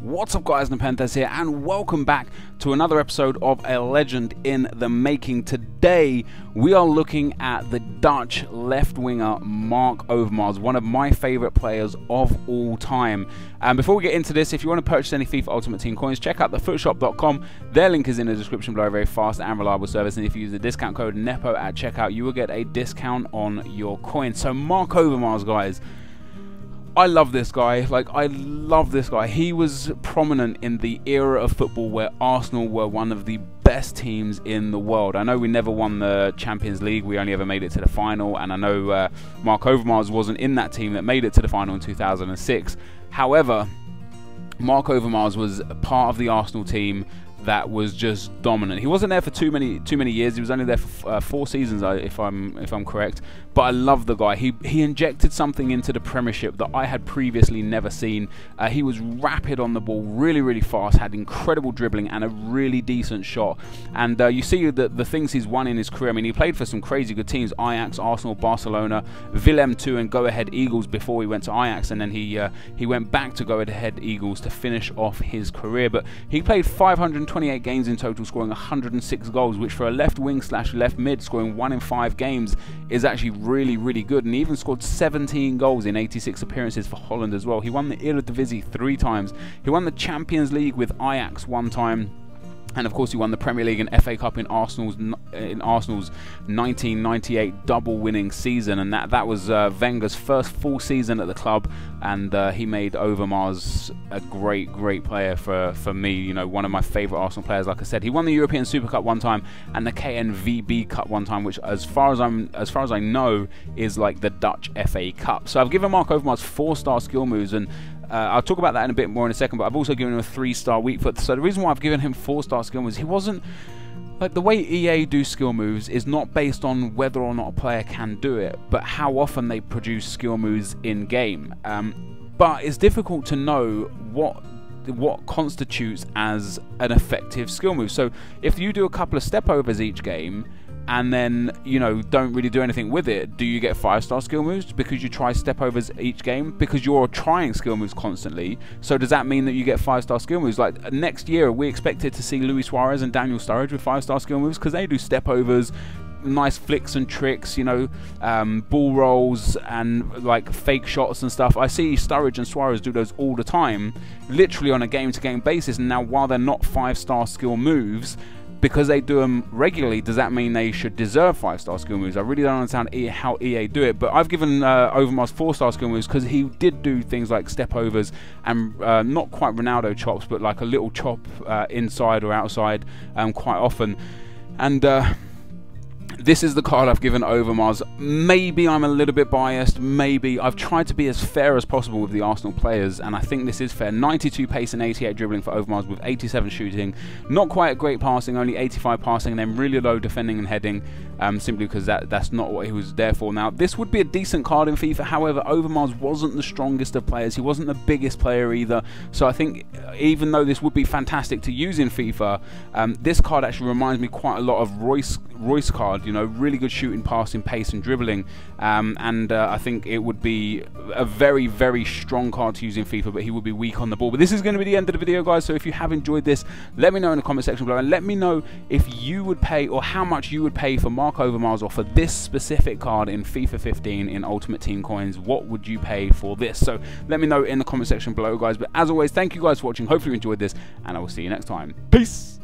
What's up guys, NepentheZ here and welcome back to another episode of A Legend in the Making. Today we are looking at the Dutch left winger MARC OVERMARS, one of my favourite players of all time. And before we get into this, if you want to purchase any FIFA Ultimate Team coins, check out thefootshop.com. Their link is in the description below, a very fast and reliable service, and if you use the discount code NEPO at checkout you will get a discount on your coins. So MARC OVERMARS, guys, I love this guy. I love this guy. He was prominent in the era of football where Arsenal were one of the best teams in the world. I know we never won the Champions League, we only ever made it to the final, and I know MARC OVERMARS wasn't in that team that made it to the final in 2006. However, MARC OVERMARS was part of the Arsenal team that was just dominant. He wasn't there for too many years. He was only there for 4 seasons, if I'm correct. But I love the guy. He injected something into the Premiership that I had previously never seen. He was rapid on the ball, really fast, had incredible dribbling and a really decent shot. And you see the things he's won in his career. I mean, he played for some crazy good teams: Ajax, Arsenal, Barcelona, Willem II, and Go Ahead Eagles before he went to Ajax, and then he went back to Go Ahead Eagles to finish off his career. But he played 528 games in total, scoring 106 goals, which for a left wing / left mid scoring 1 in 5 games is actually really good. And he even scored 17 goals in 86 appearances for Holland as well. He won the Eredivisie 3 times. He won the Champions League with Ajax 1 time. And of course he won the Premier League and FA Cup in Arsenal's 1998 double winning season, and that was Wenger's first full season at the club, and he made Overmars a great player for me. You know, one of my favourite Arsenal players. Like I said, he won the European Super Cup 1 time and the KNVB Cup 1 time, which as far as I know is like the Dutch FA Cup. So I've given MARC OVERMARS 4-star skill moves, and I'll talk about that in a bit more in a second, but I've also given him a 3-star weak foot. So the reason why I've given him 4-star skill moves, he wasn't, like, the way EA do skill moves is not based on whether or not a player can do it, but how often they produce skill moves in game. But it's difficult to know what constitutes as an effective skill move. So if you do a couple of step overs each game and then, you know, don't really do anything with it, do you get 5-star skill moves because you try step overs each game? Because you're trying skill moves constantly, so does that mean that you get 5-star skill moves? Like next year we expected to see Luis Suarez and Daniel Sturridge with 5-star skill moves because they do step overs, nice flicks and tricks, you know, ball rolls and like fake shots and stuff. I see Sturridge and Suarez do those all the time, literally on a game-to-game basis. And now, while they're not 5-star skill moves, because they do them regularly, does that mean they should deserve 5-star skill moves? I really don't understand how EA do it, but I've given Overmars 4-star skill moves because he did do things like step overs and not quite Ronaldo chops, but like a little chop inside or outside quite often. And this is the card I've given Overmars. Maybe I'm a little bit biased, maybe. I've tried to be as fair as possible with the Arsenal players, and I think this is fair. 92 pace and 88 dribbling for Overmars with 87 shooting. Not quite great passing, only 85 passing, and then really low defending and heading, simply because that's not what he was there for. Now, this would be a decent card in FIFA, however, Overmars wasn't the strongest of players. He wasn't the biggest player either, so I think even though this would be fantastic to use in FIFA, this card actually reminds me quite a lot of Royce card. You know, really good shooting, passing, pace and dribbling, and I think it would be a very strong card to use in FIFA, but he would be weak on the ball. But this is going to be the end of the video, guys, so if you have enjoyed this, let me know in the comment section below, and let me know if you would pay, or how much you would pay for MARC OVERMARS, or for this specific card in FIFA 15 in Ultimate Team coins. What would you pay for this? So let me know in the comment section below, guys. But as always, thank you guys for watching. Hopefully you enjoyed this, and I will see you next time. Peace.